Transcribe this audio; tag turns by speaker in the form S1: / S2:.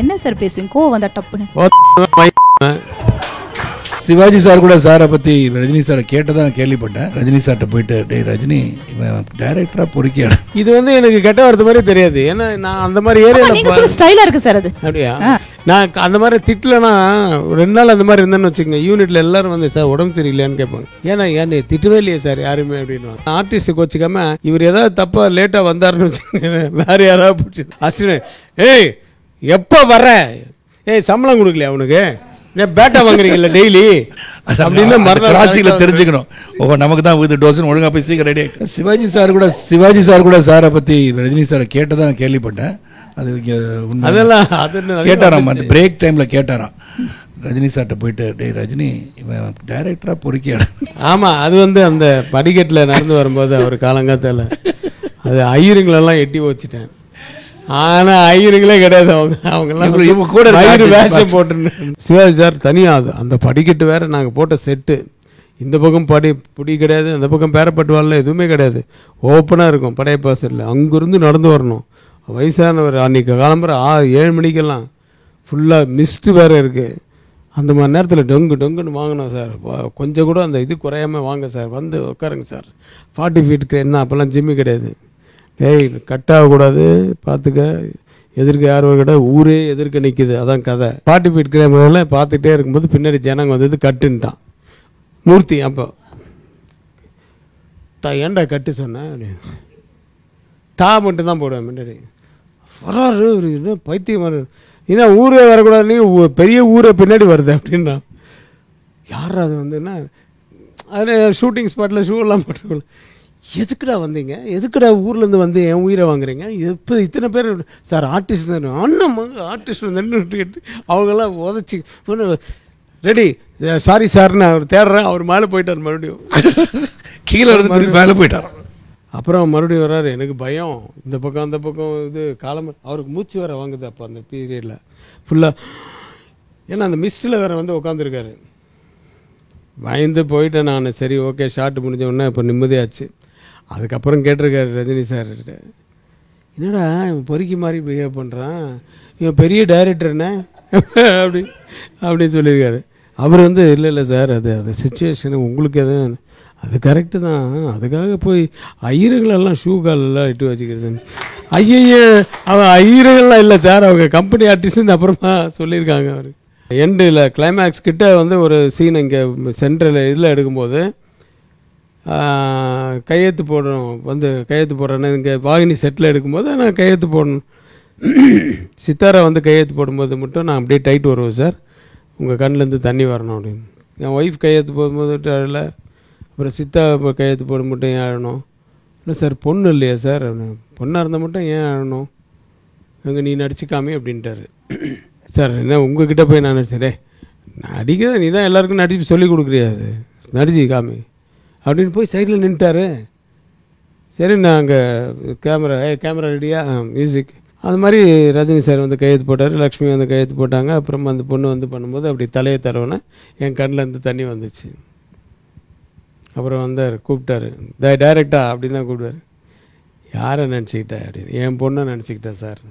S1: என்ன சார் பேசுவீங்க கோவம் வந்தா டப்புன்னு?
S2: சிவாஜி சார் கூட சாரை பற்றி ரஜினி சாரை கேட்டதான் நான் கேள்விப்பட்டேன். ரஜினி சார்கிட்ட போயிட்டு டே ரஜினி இவன் டைரக்டராக பொறுக்கியாடு
S3: இது வந்து எனக்கு கெட்ட வார்த்தை மாதிரி தெரியாது. ஏன்னா நான் அந்த மாதிரி ஏரியாவில்
S1: ஸ்டைலாக இருக்கு சார் அது.
S3: அப்படியா? நான் அந்த மாதிரி திட்டலன்னா 2 நாள் அந்த மாதிரி இருந்தேன்னு வச்சுக்கோங்க, யூனிட்டில் எல்லாரும் வந்து சார் உடம்பு சரியில்லையான்னு கேட்பாங்க. ஏன்னா ஏன் திட்டவே இல்லையே சார் யாருமே அப்படின்னு. ஆர்டிஸ்ட்டுக்கு வச்சுக்காம இவர் ஏதாவது தப்பாக லேட்டாக வந்தாருன்னு வச்சுக்கோங்க, வேற யாராவது பிடிச்சி அசினு ஏய் எப்போ வர்ற, ஏய் சம்பளம் கொடுக்கலையா அவனுக்கு, பேட்டா வாங்குறீங்கல்ல டெய்லி அப்படின்னு
S2: ராசியில தெரிஞ்சுக்கணும். நமக்கு தான் வித் டோசன் ஒழுங்கா போய் சீக்கிரம் ரெடி ஆகிட்டு. சிவாஜி சார் கூட சாரை பற்றி ரஜினி சாரை கேட்டதான் நான் கேள்விப்பட்டேன். அது
S3: அதெல்லாம்
S2: கேட்டாராம், அந்த பிரேக் டைம்ல கேட்டாராம் ரஜினி சார்கிட்ட போயிட்டு டே ரஜினி இவன் டைரக்டரா பொறுக்கியாடு.
S3: ஆமாம், அது வந்து அந்த படிக்கட்டில் நடந்து வரும்போது அவர் காலங்காத்தால அது ஐயருங்களெல்லாம் எட்டி வச்சுட்டேன். ஆனால் ஐயருங்களே கிடையாது, அவங்கெல்லாம் கூட வேஷம் போட்டு. சிவாஜி சார் தனியாக அந்த படிக்கட்டு வேற நாங்கள் போட்ட செட்டு, இந்த பக்கம் புடி கிடையாது, அந்த பக்கம் பேரப்பட்டு வரல, எதுவுமே கிடையாது, ஓப்பனாக இருக்கும் படையப்பா செட்டில். அங்கேருந்து நடந்து வரணும். வயசானவர் அன்றைக்கி காலம்புற 7 மணிக்கெல்லாம் ஃபுல்லாக மிஸ்ட்டு வேறு இருக்குது. அந்த மாதிரி நேரத்தில் டொங்குன்னு வாங்கினோம் சார். கொஞ்சம் கூட அந்த இது குறையாமல் வாங்க சார், வந்து உட்காருங்க சார். 40 ஃபீட் என்ன அப்போல்லாம் ஜிம்மி கிடையாது. டேய் கட் ஆகக்கூடாது பார்த்துக்க, எதிர்க்க யாரும் கிடையாது, ஊரே எதிர்க்க நிற்கிது, அதான் கதை. 40 ஃபீட் கிராமரில் பார்த்துக்கிட்டே இருக்கும்போது பின்னாடி ஜனங்க வந்தது கட்டுன்ட்டான் மூர்த்தி. அப்போ ஏன்டா கட்டு சொன்னேன் அப்படின்னு, தா மட்டும் தான் போடுவேன் முன்னாடி. வராரு என்ன பைத்தியம் வர, ஏன்னா ஊரே வரக்கூடாது, நீங்கள் பெரிய ஊரே பின்னாடி வருது அப்படின்னா. யார் அது வந்துன்னா அதில் ஷூட்டிங் ஸ்பாட்டில் ஷூலாம் போட்டுக்கணும். எதுக்குடா வந்தீங்க, எதுக்குடா ஊர்லேருந்து வந்து என் உயிரை வாங்குறீங்க, எப்போ இத்தனை பேர் சார் ஆர்டிஸ்ட் தான், அண்ணன் ஆர்டிஸ்ட் வந்துட்டு அவங்கெல்லாம் உதச்சி ரெடி சாரி சார்னு அவர் தேடுறேன். அவர் மேலே போயிட்டார், மறுபடியும்
S2: கீழே இருந்து மேலே போயிட்டார்.
S3: அப்புறம் மறுபடியும் வர்றாரு. எனக்கு பயம், இந்த பக்கம் அந்த பக்கம் இது காலம், அவருக்கு மூச்சு வேறு வாங்குது அப்போ அந்த பீரியடில் ஃபுல்லாக. ஏன்னா அந்த மிஸ்டில் வேறு வந்து உட்காந்துருக்காரு. பயந்து போயிட்டேன் நான். சரி ஓகே, ஷார்ட் முடிஞ்ச உடனே இப்போ நிம்மதியாச்சு. அதுக்கப்புறம் கேட்டிருக்காரு ரஜினி சார்கிட்ட, என்னடா இவன் பொறுக்கி மாதிரி பிஹேவ் பண்ணுறான், இவன் பெரிய டைரக்டர்னே அப்படின்னு சொல்லியிருக்காரு. அவர் வந்து இல்லை சார், அது அந்த சுச்சுவேஷனு உங்களுக்கு எதுவும், அது கரெக்டு தான், அதுக்காக போய் ஐயருங்களெல்லாம் ஷூ காலெல்லாம் இட்டு வச்சுக்கிறது. அவன் ஐயருங்கள்லாம் இல்லை சார், அவங்க கம்பெனி ஆர்டிஸ்ட்னு அப்புறமா சொல்லியிருக்காங்க. அவர் எண்டில் கிளைமேக்ஸ் கிட்ட வந்து ஒரு சீன் இங்கே சென்ட்ரல் இதில் எடுக்கும்போது கையெழுத்து போடணும், வந்து கையெழுத்து போடுறேன்னு இங்கே வாகினி செட்டில் எடுக்கும்போது நான் கையெழுத்து போடணும். சித்தாரா வந்து கையெழுத்து போடும்போது மட்டும் நான் அப்படியே டைட் வருவேன் சார், உங்கள் கண்ணிலேருந்து தண்ணி வரணும் அப்படின்னு. என் ஒய்ஃப் கையெழுத்து போடும்போது அழல, அப்புறம் சித்தா கையெழுத்து போட மட்டும் ஏன் அழணும், இல்லை சார் பொண்ணு இல்லையா சார், பொண்ணாக இருந்தால் மட்டும் ஏன் அழணும், எங்கே நீ நடிச்சுக்காமே அப்படின்ட்டாரு. சார் என்ன உங்ககிட்ட போய் நான் நடிச்சேன், நான் அடிக்கிறத நீ தான் எல்லாருக்கும் நடிச்சு சொல்லி கொடுக்குறியாது, நடிச்சு காமி அப்படின்னு போய் சைடில் நின்ட்டாரு. சரி நான் அங்கே கேமரா ரெடியா மியூசிக், அது மாதிரி ரஜினி சார் வந்து கையெழுத்து போட்டார், லக்ஷ்மி வந்து கையெழுத்து போட்டாங்க. அப்புறம் அந்த பொண்ணு வந்து பண்ணும்போது அப்படி தலையை தரவுன என் கண்ணிலேருந்து தண்ணி வந்துச்சு. அப்புறம் வந்தார், கூப்பிட்டாரு, டைரக்டா அப்படின்னு தான் கூப்பிட்டாரு. யாரை நினச்சிக்கிட்டேன் அப்படின்னு, என் பொண்ணை நினச்சிக்கிட்டேன் சார்.